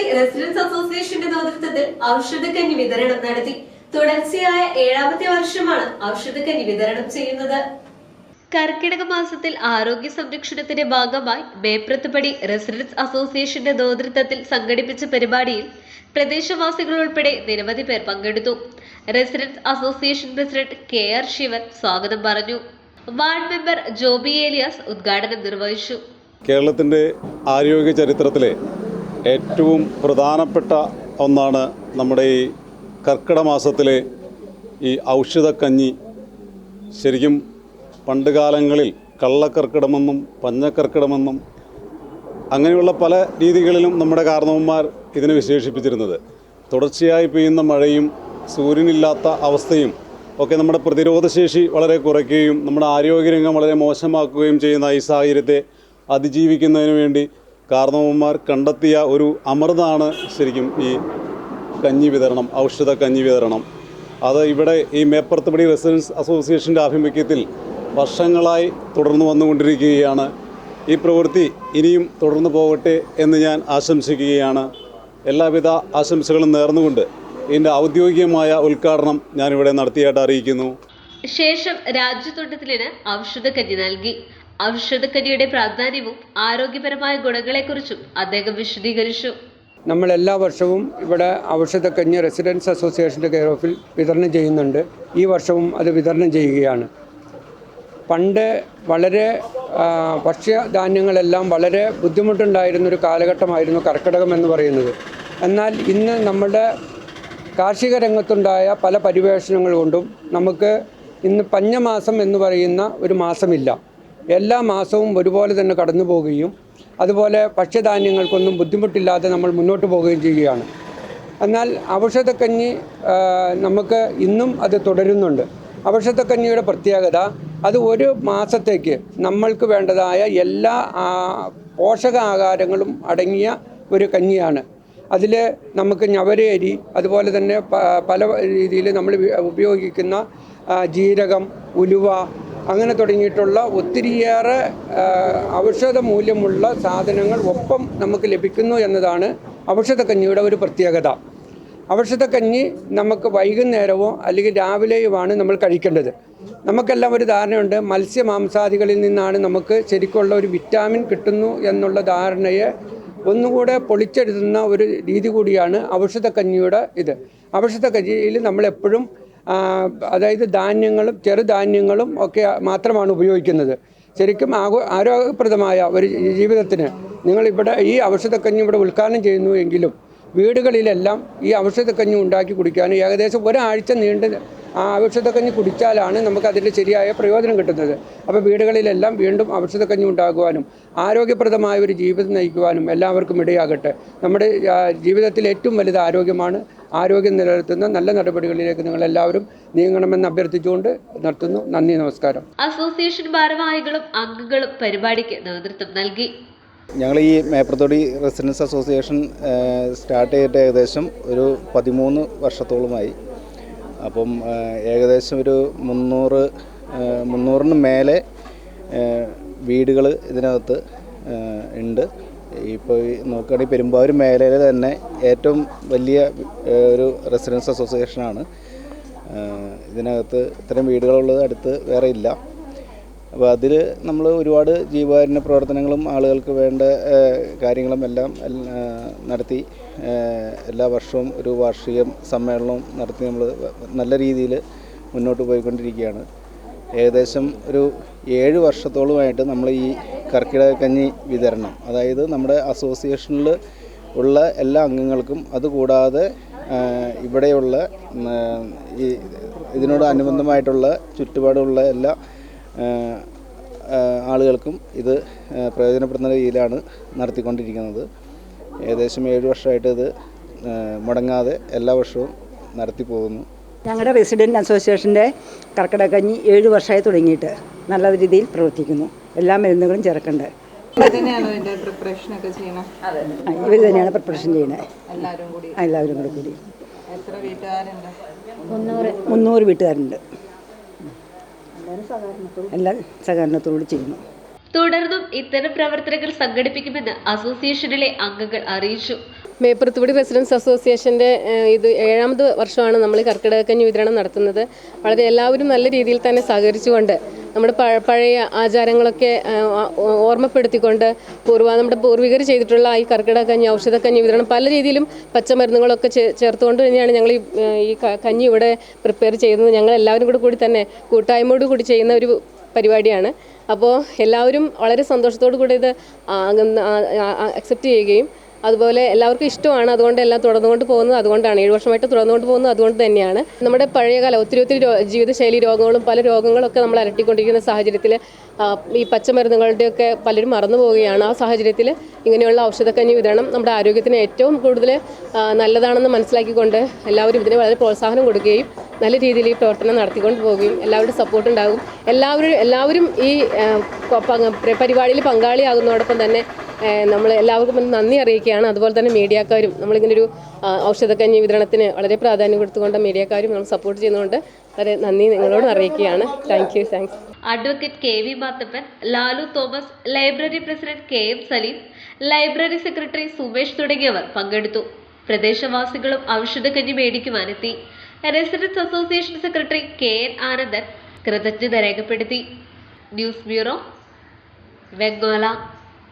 മേപ്പറത്തുപടി residence അസോസിയേഷന്റെ നേതൃത്വത്തിൽ ഔഷധക്കഞ്ഞി വിതരണം നടത്തി. തുടർച്ചയായ 7ാമത്തെ വർഷമാണ് ഔഷധക്കഞ്ഞി വിതരണം ചെയ്യുന്നത്. കർക്കിടക മാസത്തിൽ ആരോഗ്യ സംരക്ഷണത്തിന്റെ ഭാഗമായി മേപ്പറത്തുപടി റെസിഡൻസ് അസോസിയേഷന്റെ നേതൃത്വത്തിൽ സംഘടിപ്പിച്ച പരിപാടിയിൽ പ്രദേശവാസികൾ ഉൾപ്പെടെ നിരവധി പേർ പങ്കെടുത്തു. Residence association president KR Sivan സ്വാഗതം പറഞ്ഞു. വാർഡ് മെമ്പർ ജോബി ഏലിയാസ് ഉദ്ഘാടനം നിർവഹിച്ചു. കേരളത്തിൻ്റെ ആരോഗ്യ ചരിത്രത്തിലെ ഏറ്റവും പ്രധാനപ്പെട്ട ഒന്നാണ് നമ്മുടെ ഈ കർക്കിടക മാസത്തിലെ ഈ ഔഷധക്കഞ്ഞി. ശരിക്കും പണ്ട് കാലങ്ങളിൽ കള്ളക്കർക്കിടമെന്നും പഞ്ഞക്കർക്കിടമെന്നും അങ്ങനെയുള്ള പല രീതികളിലും നമ്മുടെ കാരണവന്മാർ ഇതിനെ വിശേഷിപ്പിച്ചിരുന്നത്. തുടർച്ചയായി പെയ്യുന്ന മഴയും സൂര്യനില്ലാത്ത അവസ്ഥയും ഒക്കെ നമ്മുടെ പ്രതിരോധശേഷി വളരെ കുറയ്ക്കുകയും നമ്മുടെ ആരോഗ്യരംഗം വളരെ മോശമാക്കുകയും ചെയ്യുന്ന ഈ സാഹചര്യത്തെ അതിജീവിക്കുന്നതിന് വേണ്ടി കാരണവന്മാർ കണ്ടെത്തിയ ഒരു അമൃതാണ് ശരിക്കും ഈ കഞ്ഞി വിതരണം, ഔഷധ കഞ്ഞി വിതരണം. അത് ഇവിടെ ഈ മേപ്പറത്തുപടി റെസിഡൻസ് അസോസിയേഷൻ്റെ ആഭിമുഖ്യത്തിൽ വർഷങ്ങളായി തുടർന്നു വന്നുകൊണ്ടിരിക്കുകയാണ്. ഈ പ്രവൃത്തി ഇനിയും തുടർന്നു പോകട്ടെ എന്ന് ഞാൻ ആശംസിക്കുകയാണ്. എല്ലാവിധ ആശംസകളും നേർന്നുകൊണ്ട് ഇതിൻ്റെ ഔദ്യോഗികമായ ഉദ്ഘാടനം ഞാനിവിടെ നടത്തിയായിട്ട് അറിയിക്കുന്നു. ശേഷം രാജ്യത്തോട്ടത്തിന് ഔഷധക്കഞ്ഞി നൽകി. ഔഷധക്കഞ്ഞിയുടെ പ്രാധാന്യവും ആരോഗ്യപരമായ ഗുണങ്ങളെക്കുറിച്ചും അദ്ദേഹം വിശദീകരിച്ചു. നമ്മൾ എല്ലാ വർഷവും ഇവിടെ ഔഷധക്കഞ്ഞി റെസിഡൻസ് അസോസിയേഷൻ്റെ കെയർ ഓഫിൽ വിതരണം ചെയ്യുന്നുണ്ട്. ഈ വർഷവും അത് വിതരണം ചെയ്യുകയാണ്. പണ്ട് വളരെ ഭക്ഷ്യധാന്യങ്ങളെല്ലാം വളരെ ബുദ്ധിമുട്ടുണ്ടായിരുന്നൊരു കാലഘട്ടമായിരുന്നു കർക്കിടകം എന്ന് പറയുന്നത്. എന്നാൽ ഇന്ന് നമ്മുടെ കാർഷിക രംഗത്തുണ്ടായ പല പരിവേഷണങ്ങൾ കൊണ്ടും നമുക്ക് ഇന്ന് പഞ്ഞമാസം എന്ന് പറയുന്ന ഒരു മാസമില്ല. എല്ലാ മാസവും ഒരുപോലെ തന്നെ കടന്നു പോവുകയും അതുപോലെ ഭക്ഷ്യധാന്യങ്ങൾക്കൊന്നും ബുദ്ധിമുട്ടില്ലാതെ നമ്മൾ മുന്നോട്ട് പോവുകയും ചെയ്യുകയാണ്. എന്നാൽ ഔഷധക്കഞ്ഞി നമുക്ക് ഇന്നും അത് തുടരുന്നുണ്ട്. ഔഷധക്കഞ്ഞിയുടെ പ്രത്യേകത അത് ഒരു മാസത്തേക്ക് നമ്മൾക്ക് വേണ്ടതായ എല്ലാ പോഷകാഹാരങ്ങളും അടങ്ങിയ ഒരു കഞ്ഞിയാണ്. അതിൽ നമുക്ക് ഞവരയരി, അതുപോലെ തന്നെ പല രീതിയിൽ നമ്മൾ ഉപയോഗിക്കുന്ന ജീരകം, ഉലുവ അങ്ങനെ തുടങ്ങിയിട്ടുള്ള ഒത്തിരിയേറെ ഔഷധ മൂല്യമുള്ള സാധനങ്ങൾ ഒപ്പം നമുക്ക് ലഭിക്കുന്നു എന്നതാണ് ഔഷധക്കഞ്ഞിയുടെ ഒരു പ്രത്യേകത. ഔഷധക്കഞ്ഞി നമുക്ക് വൈകുന്നേരമോ അല്ലെങ്കിൽ രാവിലെയുമാണ് നമ്മൾ കഴിക്കേണ്ടത്. നമുക്കെല്ലാം ഒരു ധാരണയുണ്ട്, മത്സ്യമാംസാദികളിൽ നിന്നാണ് നമുക്ക് ശരിക്കുള്ള ഒരു വിറ്റാമിൻ കിട്ടുന്നു എന്നുള്ള ധാരണയെ ഒന്നുകൂടെ പൊളിച്ചെഴുതുന്ന ഒരു രീതി കൂടിയാണ് ഔഷധക്കഞ്ഞിയുടെ ഇത്. ഔഷധക്കഞ്ഞിയിൽ നമ്മളെപ്പോഴും അതായത് ധാന്യങ്ങളും ചെറുധാന്യങ്ങളും ഒക്കെ മാത്രമാണ് ഉപയോഗിക്കുന്നത്. ശരിക്കും ആരോഗ്യപ്രദമായ ഒരു ജീവിതത്തിന് നിങ്ങളിവിടെ ഈ ഔഷധക്കഞ്ഞി ഇവിടെ ഉദ്ഘാടനം ചെയ്യുന്നു എങ്കിലും വീടുകളിലെല്ലാം ഈ ഔഷധക്കഞ്ഞി ഉണ്ടാക്കി കുടിക്കാനും ഏകദേശം ഒരാഴ്ച നീണ്ട് ആ ഔഷധക്കഞ്ഞി കുടിച്ചാലാണ് നമുക്ക് അതിൻ്റെ ശരിയായ പ്രയോജനം കിട്ടുന്നത്. അപ്പോൾ വീടുകളിലെല്ലാം വീണ്ടും ഔഷധക്കഞ്ഞി ഉണ്ടാകുവാനും ആരോഗ്യപ്രദമായ ഒരു ജീവിതം നയിക്കുവാനും എല്ലാവർക്കും ഇടയാകട്ടെ. നമ്മുടെ ജീവിതത്തിൽ ഏറ്റവും വലുത് ആരോഗ്യമാണ്. ആരോഗ്യം നിലനിർത്തുന്ന നല്ല നടപടികളിലേക്ക് നിങ്ങൾ എല്ലാവരും നീങ്ങണമെന്ന് അഭ്യർത്ഥിച്ചുകൊണ്ട് നിർത്തുന്നു. നന്ദി, നമസ്കാരം. അസോസിയേഷൻ ഭാരവാഹികളും അംഗങ്ങളും പരിപാടിക്ക് നേതൃത്വം നൽകി. ഞങ്ങൾ ഈ മേപ്പറത്തുപടി റെസിഡൻസ് അസോസിയേഷൻ സ്റ്റാർട്ട് ചെയ്തിട്ട് ഏകദേശം ഒരു 13 വർഷത്തോളമായി. അപ്പം ഏകദേശം ഒരു 300-ന് മേലെ വീടുകൾ ഇതിനകത്ത് ഉണ്ട്. ഇപ്പോൾ നോക്കുകയാണെങ്കിൽ പെരുമ്പാവൂർ മേഖലയിൽ തന്നെ ഏറ്റവും വലിയ ഒരു റെസിഡൻസ് അസോസിയേഷനാണ്. ഇതിനകത്ത് ഇത്തരം വീടുകളുള്ളത് അടുത്ത് വേറെ ഇല്ല. അപ്പോൾ അതിൽ നമ്മൾ ഒരുപാട് ജീവകാരുണ്യ പ്രവർത്തനങ്ങളും ആളുകൾക്ക് വേണ്ട കാര്യങ്ങളും എല്ലാം നടത്തി എല്ലാ വർഷവും ഒരു വാർഷിക സമ്മേളനവും നടത്തി നമ്മൾ നല്ല രീതിയിൽ മുന്നോട്ട് പോയിക്കൊണ്ടിരിക്കുകയാണ്. ഏകദേശം ഒരു 7 വർഷത്തോളമായിട്ട് നമ്മൾ ഈ കർക്കിടകക്കഞ്ഞി വിതരണം, അതായത് നമ്മുടെ അസോസിയേഷനിൽ ഉള്ള എല്ലാ അംഗങ്ങൾക്കും അതുകൂടാതെ ഇവിടെയുള്ള ഈ ഇതിനോട് അനുബന്ധമായിട്ടുള്ള ചുറ്റുപാടുള്ള എല്ലാ ആളുകൾക്കും ഇത് പ്രയോജനപ്പെടുന്ന രീതിയിലാണ് നടത്തിക്കൊണ്ടിരിക്കുന്നത്. ഏകദേശം 7 വർഷമായിട്ട് ഇത് മുടങ്ങാതെ എല്ലാ വർഷവും നടത്തി പോകുന്നു. ഞങ്ങളുടെ റെസിഡൻറ്റ് അസോസിയേഷൻ്റെ കർക്കിടകക്കഞ്ഞി 7 വർഷമായി തുടങ്ങിയിട്ട് നല്ല രീതിയിൽ പ്രവർത്തിക്കുന്നു. എല്ലാ മരുന്നുകളും ചേർക്കണ്ടേ. ഇവർ തന്നെയാണ് പ്രിപ്പറേഷൻ ചെയ്യുന്നത്. എല്ലാവരും കൂടി 300 വീട്ടുകാരുണ്ട്. എല്ലാം സഹകരണത്തോട് ചെയ്യുന്നു. തുടർന്നും ഇത്തരം പ്രവർത്തനങ്ങൾ സംഘടിപ്പിക്കുമെന്ന് അസോസിയേഷനിലെ അംഗങ്ങൾ അറിയിച്ചു. മേപ്പുറത്തുപടി റെസിഡൻസ് അസോസിയേഷൻ്റെ ഇത് 7ാമത് വർഷമാണ് നമ്മൾ കർക്കിടകക്കഞ്ഞി വിതരണം നടത്തുന്നത്. വളരെ എല്ലാവരും നല്ല രീതിയിൽ തന്നെ സഹകരിച്ചുകൊണ്ട് നമ്മുടെ പഴയ ആചാരങ്ങളൊക്കെ ഓർമ്മപ്പെടുത്തിക്കൊണ്ട് നമ്മുടെ പൂർവികർ ചെയ്തിട്ടുള്ള ഈ കർക്കിടകക്കഞ്ഞി, ഔഷധക്കഞ്ഞി വിതരണം പല രീതിയിലും പച്ചമരുന്നുകളൊക്കെ ചേർത്തുകൊണ്ട് തന്നെയാണ് ഞങ്ങൾ ഈ കഞ്ഞി ഇവിടെ പ്രിപ്പയർ ചെയ്യുന്നത്. ഞങ്ങൾ എല്ലാവരും കൂടി തന്നെ കൂട്ടായ്മയോട് കൂടി ചെയ്യുന്ന ഒരു പരിപാടിയാണ്. അപ്പോൾ എല്ലാവരും വളരെ സന്തോഷത്തോടു കൂടി ഇത് അക്സെപ്റ്റ് ചെയ്യുകയും അതുപോലെ എല്ലാവർക്കും ഇഷ്ടമാണ്. അതുകൊണ്ട് എല്ലാം തുടർന്നുകൊണ്ട് പോകുന്നത് അതുകൊണ്ടാണ്, 7 വർഷമായിട്ട് തുടർന്നുകൊണ്ട് പോകുന്നത് അതുകൊണ്ട് തന്നെയാണ്. നമ്മുടെ പഴയകാല ഒത്തിരി ജീവിതശൈലി രോഗങ്ങളും പല രോഗങ്ങളൊക്കെ നമ്മൾ അലട്ടിക്കൊണ്ടിരിക്കുന്ന സാഹചര്യത്തിൽ ഈ പച്ചമരുന്നുകളുടെയൊക്കെ പലരും മറന്നു പോവുകയാണ്. ആ സാഹചര്യത്തിൽ ഇങ്ങനെയുള്ള ഔഷധക്കഞ്ഞി വിതരണം നമ്മുടെ ആരോഗ്യത്തിന് ഏറ്റവും കൂടുതൽ നല്ലതാണെന്ന് മനസ്സിലാക്കിക്കൊണ്ട് എല്ലാവരും ഇതിന് വളരെ പ്രോത്സാഹനം കൊടുക്കുകയും നല്ല രീതിയിൽ ഈ പ്രവർത്തനം നടത്തിക്കൊണ്ട് പോവുകയും എല്ലാവരുടെ സപ്പോർട്ട് ഉണ്ടാകും. എല്ലാവരും ഈ പരിപാടിയിൽ പങ്കാളിയാകുന്നതോടൊപ്പം തന്നെ നമ്മൾ എല്ലാവർക്കും നന്ദി അറിയിക്കുകയാണ്. അതുപോലെ തന്നെ മീഡിയക്കാരും നമ്മളിങ്ങനൊരു ഔഷധക്കഞ്ഞി വിതരണത്തിന് വളരെ പ്രാധാന്യം കൊടുത്തുകൊണ്ട് മീഡിയക്കാരും നമ്മൾ സപ്പോർട്ട് ചെയ്യുന്നതുകൊണ്ട് വളരെ നന്ദി നിങ്ങളോട് അറിയിക്കുകയാണ്. Thanks. Advocate KV Mathappan, Lalu Thomas, library president KM Saleem, library secretary Sumesh തുടങ്ങിയവർ പങ്കെടുത്തു. പ്രദേശവാസികളും ഔഷധക്കഞ്ഞി മേടിക്കുവാനെത്തി. Residence association secretary KN Anandan കൃതജ്ഞത രേഖപ്പെടുത്തി. News bureau, Vengola.